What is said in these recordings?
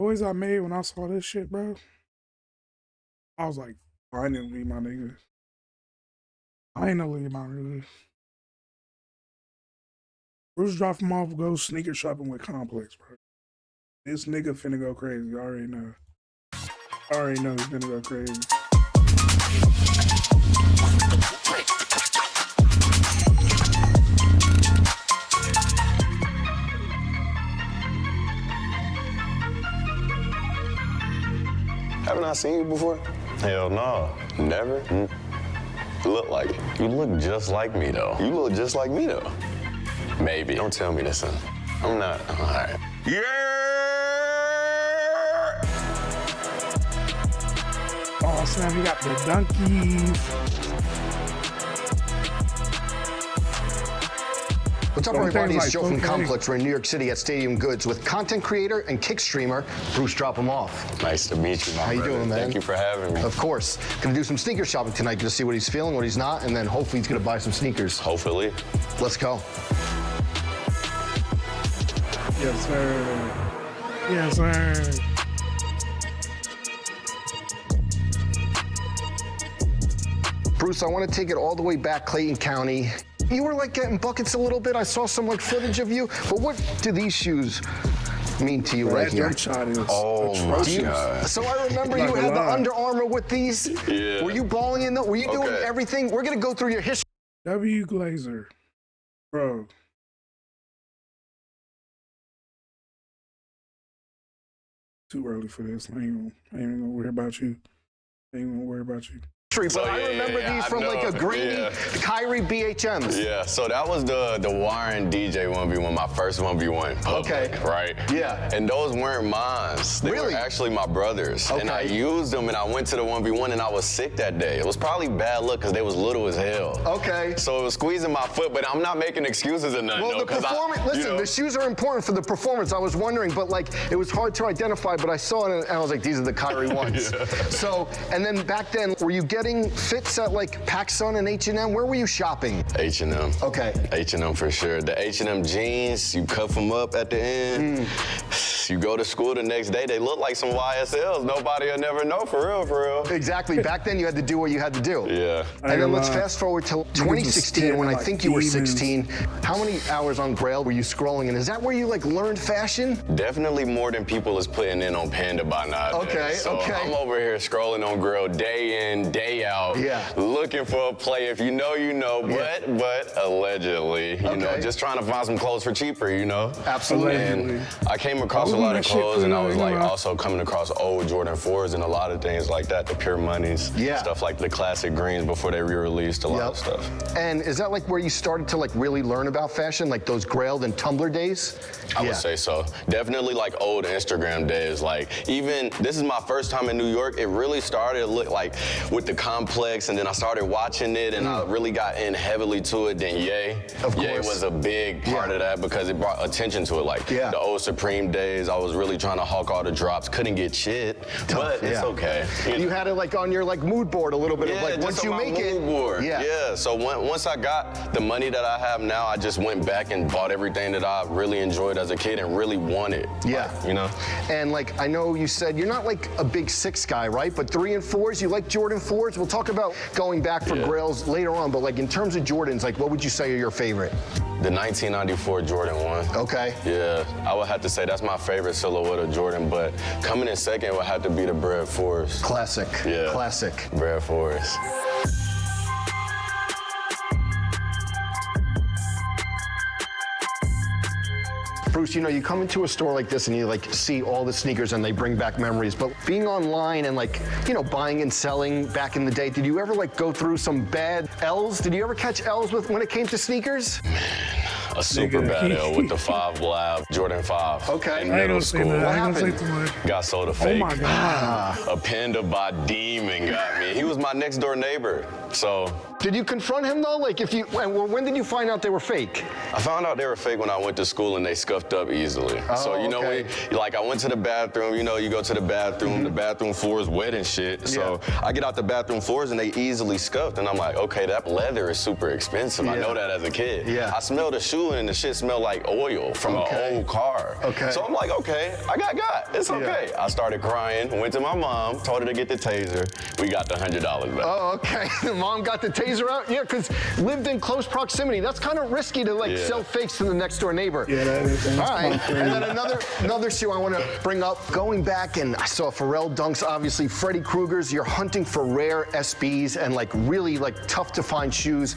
Boys I made when I saw this shit, bro. I was like, finally, my nigga. Finally, my nigga. Brucedropemoff goes sneaker shopping with Complex, bro. This nigga finna go crazy. I already know. I already know he's finna go crazy. Haven't I seen you before? Hell no. Never? You look like it. You look just like me, though. You look just like me, though. Maybe. Don't tell me this, son. I'm not. All right. Yeah! Oh, snap, you got the donkeys. What's up, everybody? It's Joe from okay. Complex. We're in New York City at Stadium Goods with content creator and kick streamer, Brucedropemoff. Nice to meet you, my How you brother. doing, man? Thank you for having me. Of course. Gonna do some sneaker shopping tonight to see what he's feeling, what he's not, and then hopefully he's gonna buy some sneakers. Hopefully. Let's go. Yes, sir. Yes, sir. Bruce, I want to take it all the way back Clayton County. You were like getting buckets a little bit. I saw some like footage of you. But what do these shoes mean to you right That here? jump shot is Oh, my atrocious. God. So I remember Not you gonna had the lie. Under Armour with these. Yeah. Were you balling in them? Were you doing Okay. everything? We're gonna go through your history. W. Glazer. Bro. Too early for this. I ain't even gonna worry about you. I ain't gonna worry about you. But So, I yeah, remember yeah, these I from like know. a grainy Yeah. Kyrie BHMs. Yeah, so that was the Warren DJ 1v1, my first 1v1 public, Okay. right? Yeah. And those weren't mine. They Really? were actually my brothers. And I Okay. used them and I went to the 1v1 and I was sick that day. It was probably bad luck because they was little as hell. Okay. So it was squeezing my foot, but I'm not making excuses or nothing. Well, though, the 'cause performance, you listen, know. the shoes are important for the performance. I was wondering, but like, it was hard to identify, but I saw it and I was like, these are the Kyrie ones. Yeah. So, and then back then, were you getting fits at like PacSun and H&M? Where were you shopping? H&M. Okay. H&M for sure. The H&M jeans, you cuff them up at the end. You go to school the next day, they look like some YSLs. Nobody will never know, for real, for real. Exactly. Back then, you had to do what you had to do. Yeah. And then let's fast forward to 2016 when I like think you were demons. 16. How many hours on Grail were you scrolling? And is that where you like learned fashion? Definitely more than people is putting in on Panda by now. Okay, So okay. I'm over here scrolling on Grill day in, day out, Yeah. looking for a play. If you know, you know, but allegedly, you know, Okay. just trying to find some clothes for cheaper, you know? Absolutely. And I came across a lot of clothes, and I was like also coming across old Jordan 4s and a lot of things like that, the Pure Moneys, Yeah. stuff like the classic greens before they re-released, a lot of stuff. And is that like where you started to like really learn about fashion, like those Grailed and Tumblr days? I would say so. Definitely like old Instagram days. Like even, this is my first time in New York. It really started look like with the Complex, and then I started watching it and I really got in heavily to it. Then Ye. Of Ye course. was a big part of that because it brought attention to it. Like the old Supreme days, I was really trying to hawk all the drops. Couldn't get shit, but it's okay. You had it like on your like mood board a little bit of like just once on you my make it. mood board. Yeah. So once I got the money that I have now, I just went back and bought everything that I really enjoyed as a kid and really wanted. Yeah. Like, you know? And like I know you said you're not like a big 6 guy, right? But 3 and 4s, you like Jordan 4s. We'll talk about going back for Grails later on, but like in terms of Jordans, like what would you say are your favorite? The 1994 Jordan 1. Okay. Yeah, I would have to say that's my favorite silhouette of Jordan, but coming in second would have to be the Bred 4s. Classic. Yeah. Classic. Bred 4s. Bruce, you know, you come into a store like this and you like see all the sneakers and they bring back memories, but being online and like, you know, buying and selling back in the day, did you ever like go through some bad L's? Did you ever catch L's when it came to sneakers? A super bad L with the 5 Lab Jordan 5. Okay. In I ain't middle gonna say school. that. I ain't What gonna say too much. Got sold a Oh fake. my God. A Panda by Demon got me. He was my next door neighbor. So Did you confront him though? Like when did you find out they were fake? I found out they were fake when I went to school and they scuffed up easily. So, you know, okay. I went to the bathroom, you know, you go to the bathroom, the bathroom floor is wet and shit. So I get out the bathroom floors and they easily scuffed. And I'm like, okay, that leather is super expensive. I know that as a kid. Yeah. I smelled the shoe and the shit smelled like oil from an old car. Okay. So I'm like, okay, I got. It's okay. I started crying, went to my mom, told her to get the taser. We got the $100 back. Oh, okay. Mom got the taser out? Yeah, because lived in close proximity. That's kind of risky to sell fakes to the next door neighbor. Yeah, that is. All right. And then another shoe I want to bring up. Going back, and I saw Pharrell dunks, obviously Freddy Krueger's. You're hunting for rare SBs and really tough to find shoes.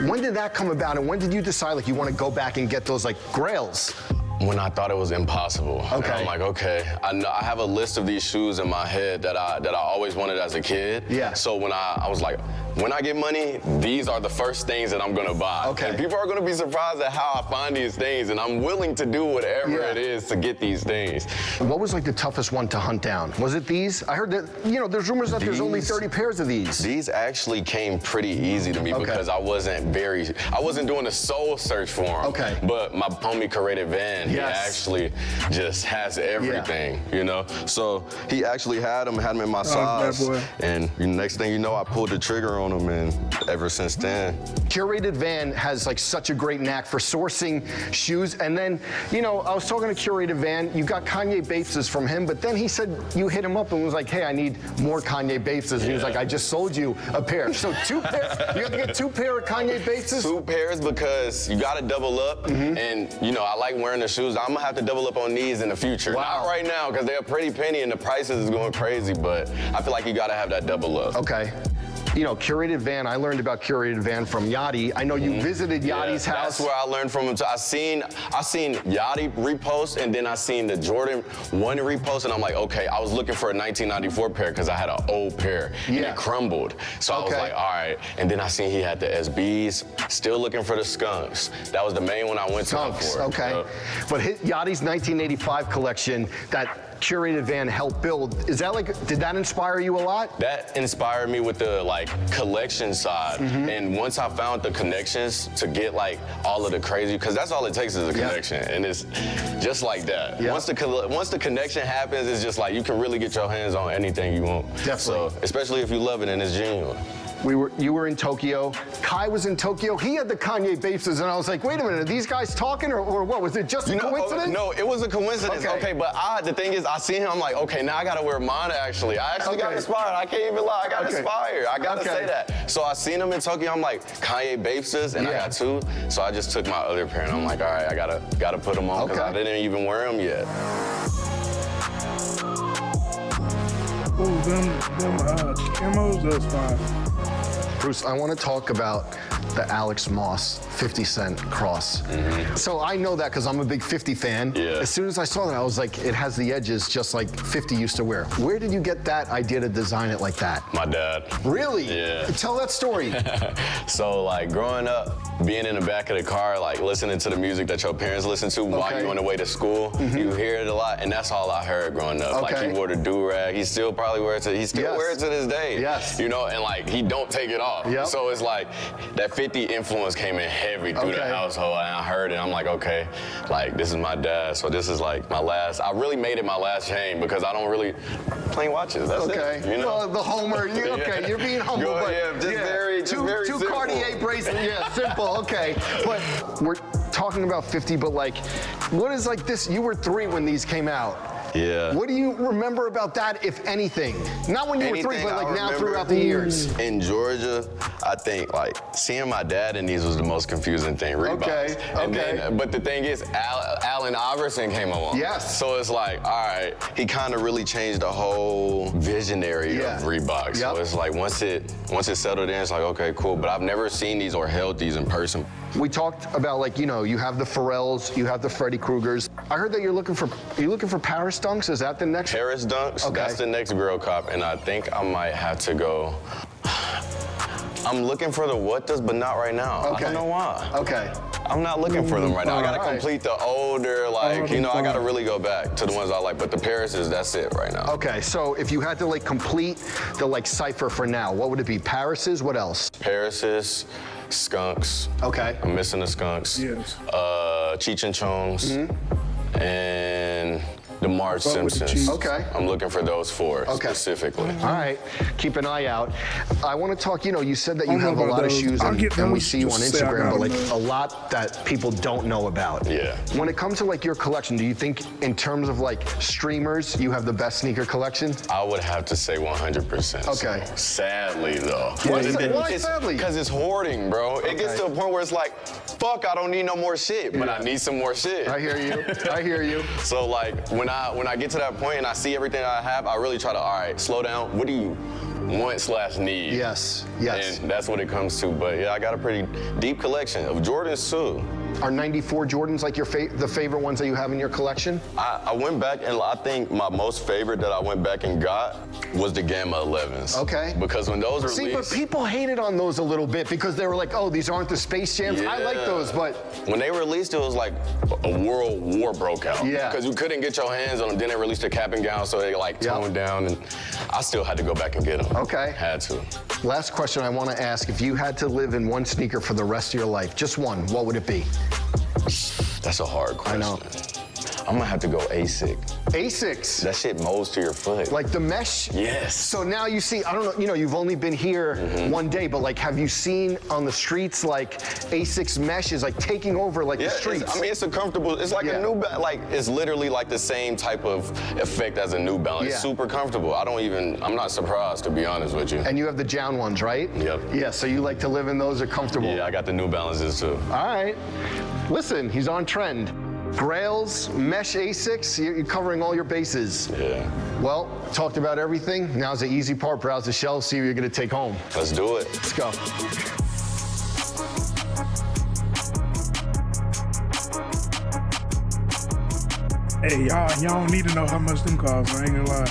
When did that come about, and when did you decide you want to go back and get those grails? When I thought it was impossible. Okay. And I'm like, okay, I have a list of these shoes in my head that I always wanted as a kid. Yeah. So when I was like, when I get money, these are the first things that I'm gonna buy. Okay. And people are gonna be surprised at how I find these things, and I'm willing to do whatever it is to get these things. What was the toughest one to hunt down? Was it these? I heard that, there's rumors that there's only 30 pairs of these. These actually came pretty easy to me because I wasn't doing a soul search for them. Okay. But my homie Curated Van, he actually just has everything, you know? So he actually had them in my size. And next thing you know, I pulled the trigger on them, and ever since then. Curated Van has such a great knack for sourcing shoes. And then, I was talking to Curated Van, you got Kanye Bateses from him, but then he said you hit him up and was like, hey, I need more Kanye Bateses. And he was like, I just sold you a pair. So 2 pairs, you have to get 2 pair of Kanye Bateses? 2 pairs because you gotta double up. And I like wearing the shoes. I'm gonna have to double up on these in the future. Wow. Not right now, because they're a pretty penny and the prices is going crazy, but I feel like you gotta have that double up. Okay. Curated Van, I learned about Curated Van from Yachty. I know you visited Yachty's house. That's where I learned from him. So I seen Yachty repost, and then I seen the Jordan 1 repost, and I'm like, okay, I was looking for a 1994 pair because I had an old pair, and it crumbled. So I was like, all right. And then I seen he had the SBs, still looking for the Skunks. That was the main one I went to for. Okay. But Yachty's 1985 collection, that Curated Van helped build. Is that did that inspire you a lot? That inspired me with the collection side. And once I found the connections to get all of the crazy, because that's all it takes is a connection. And it's just like that. Once the connection happens, it's just you can really get your hands on anything you want. Definitely. So, especially if you love it and it's genuine. You were in Tokyo. Kai was in Tokyo. He had the Kanye Bateses, and I was like, wait a minute, are these guys talking or what? Was it just a coincidence? No, it was a coincidence. Okay, but the thing is, I seen him. I'm like, okay, now I gotta wear mine. Actually, I got inspired. I can't even lie. I got inspired. I gotta say that. So I seen him in Tokyo. I'm like, Kanye Bateses, and I got 2. So I just took my other pair, and I'm like, all right, I gotta put them on because I didn't even wear them yet. Ooh, them camos, that's fine. Bruce, I want to talk about the Alex Moss 50 Cent cross. So I know that because I'm a big 50 fan. Yeah. As soon as I saw that, I was like, it has the edges just like 50 used to wear. Where did you get that idea to design it like that? My dad. Really? Yeah. Tell that story. So growing up, being in the back of the car, listening to the music that your parents listen to while you're on the way to school, you hear it a lot, and that's all I heard growing up. He wore the do-rag. He still probably wears it. He still wears it to this day. Yes. And he don't take it off. Yep. So it's that 50 influence came in heavy through the household, and I heard it. I'm like, okay, this is my dad. So this is my last. I really made it my last chain because I don't really plain watches. That's it. Well, the Homer. You're being humble, but very two simple. Cartier bracelets. Yeah, simple. Okay, but we're talking about 50. But what is this? You were 3 when these came out. Yeah. What do you remember about that, if anything? Not when you were 3, but now throughout the years. In Georgia, I think seeing my dad in these was the most confusing thing. Reeboks. Okay. But the thing is, Allen Iverson came along. Yes. So it's all right, he kind of really changed the whole visionary of Reebok. So it's once it settled in, it's okay, cool. But I've never seen these or held these in person. We talked about you have the Pharrells, you have the Freddy Kruegers. I heard that you're looking for Paris dunks. Is that the next? Paris dunks. Okay. That's the next girl cop, and I think I might have to go. I'm looking for the what does, but not right now. Okay. I don't know why. Okay. I'm not looking for them right now. I gotta Alright. complete the older, like, you know, I gotta really go back to the ones I like. But the Parises, that's it right now. Okay, so if you had to like complete the like cipher for now, what would it be? Paris's, what else? Parises, skunks. Okay. I'm missing the skunks. Yes. Cheech and Chongs, and the Marge Fuck with the Simpsons. Cheech. Okay. I'm looking for those four Okay. specifically. All right, keep an eye out. I want to talk, you know, you said that you I don't know have a about lot of those. shoes I'll and, get and we those, see you on just say I Instagram, got but like them. a lot that people don't know about. Yeah. When it comes to like your collection, do you think in terms of like streamers, you have the best sneaker collection? I would have to say 100%. Okay. Sadly, though. Why sadly? Because it's hoarding, bro. It gets to a point where it's like, fuck, I don't need no more shit, but I need some more shit. I hear you, I hear you. So like when I get to that point and I see everything I have, I really try to, all right, slow down. What do you want/need? Yes, yes. And that's what it comes to. But yeah, I got a pretty deep collection of Jordans too. Are 94 Jordans like your the favorite ones that you have in your collection? I went back and I think my most favorite that I went back and got was the Gamma 11s. Okay. Because when those See, but released, people hated on those a little bit because they were like, oh, these aren't the Space Jams. I like Yeah. those, but when they released, it was like a world war broke out. Yeah. Because you couldn't get your hands on them. Then they released a cap and gown, so they like Yeah. toned down, and I still had to go back and get them. Okay. Had to. last question I want to ask, if you had to live in one sneaker for the rest of your life, just one, what would it be? That's a hard question. I know. I'm gonna have to go ASIC. Asics. That shit molds to your foot. Like the mesh? Yes. So now you see, I don't know, you know, you've only been here one day, but like, have you seen on the streets, like Asics mesh is like taking over like the streets? I mean, it's a comfortable, it's like Yeah. a New Balance, like, it's literally like the same type of effect as a New Balance. It's Yeah. super comfortable. I'm not surprised, to be honest with you. And you have the Jown ones, right? Yep. Yeah, so you like to live in those, are comfortable. Yeah, I got the New Balances too. All right. Listen, he's on trend. Grails, mesh Asics, you're covering all your bases. Yeah. Well, talked about everything. Now's the easy part. Browse the shelves, see what you're gonna take home. Let's do it. Let's go. Hey, y'all don't need to know how much them cost. I ain't gonna lie.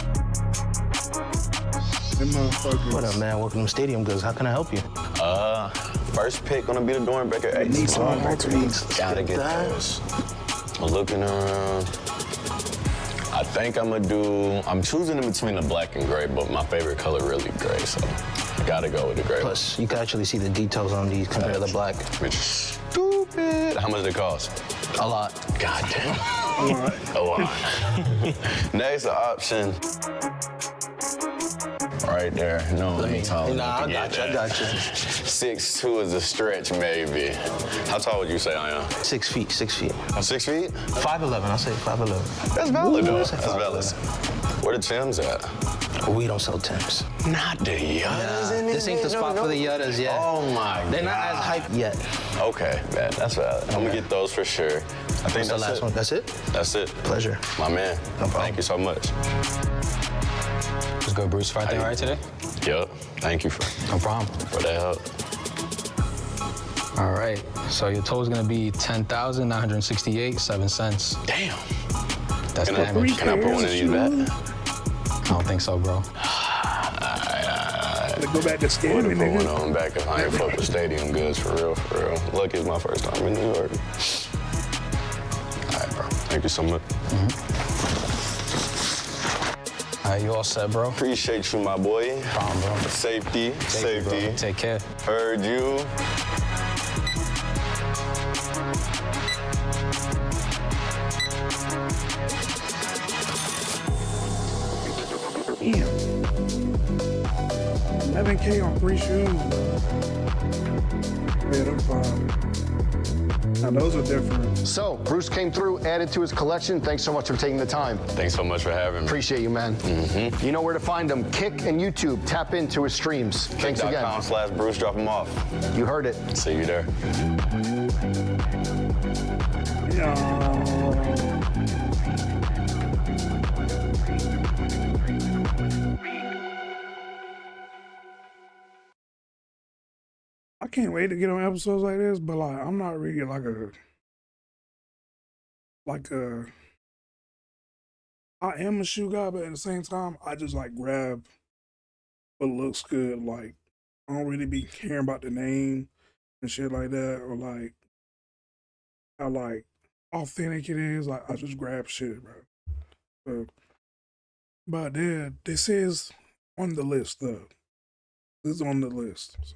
Them motherfuckers. What up, man? Welcome to Stadium Goods. How can I help you? First pick gonna be the Dornbecker Ace. Need some alternatives. Gotta get those. I'm looking around. I think I'm choosing in between the black and gray, but my favorite color really gray, so I gotta go with the gray. Plus, you can actually see the details on these compared to the black. Which is stupid. How much did it cost? A lot. God damn. Alright. A lot. Next option. Right there. No, I ain't tall enough Nah, to I get got you. I that. got you. 6'2" is a stretch, maybe. How tall would you say I am? 6 feet. 6 feet. I'm 6 feet? 5'11". I'll say 5'11". That's valid, though. That's That's valid. Where the Tim's at? We don't sell Timbs. Not the Yuttas in This ain't the spot for the Yuttas yet. Oh my God. They're not as hyped yet. Okay, man, that's valid. I'm gonna get those for sure. I think What's the that's last it. one? That's it? That's it. Pleasure. My man. No problem. Thank you so much. Let's go, Bruce. Everything all right today? Yup. Thank you for No problem. the help. All right. So your total's gonna be $10,968.07. Damn. That's Can damage. I put one of these back? I don't think so, bro. Let's go back to Would scamming, have put one nigga. on back if I ain't fuck with Stadium Goods for real, for real. Lucky it's my first time in New York. All right, bro. Thank you so much. All right, you all set, bro? Appreciate you, my boy. Problem, bro. Safety, Thank you, bro. safety. Take care. Heard you. Damn. 11K on free shoes. Yeah, them fine. Now those are different. So, Bruce came through, added to his collection. Thanks so much for taking the time. Thanks so much for having me. Appreciate you, man. You know where to find him. Kick and YouTube. Tap into his streams. Thanks again. Kick.com/Brucedropemoff. You heard it. See you there. Yeah. I can't wait to get on episodes like this, but like I'm not really I am a shoe guy, but at the same time I just like grab what looks good. Like I don't really be caring about the name and shit like that, or like how like authentic it is. Like I just grab shit, bro. So, but yeah, this is on the list though. This is on the list. So.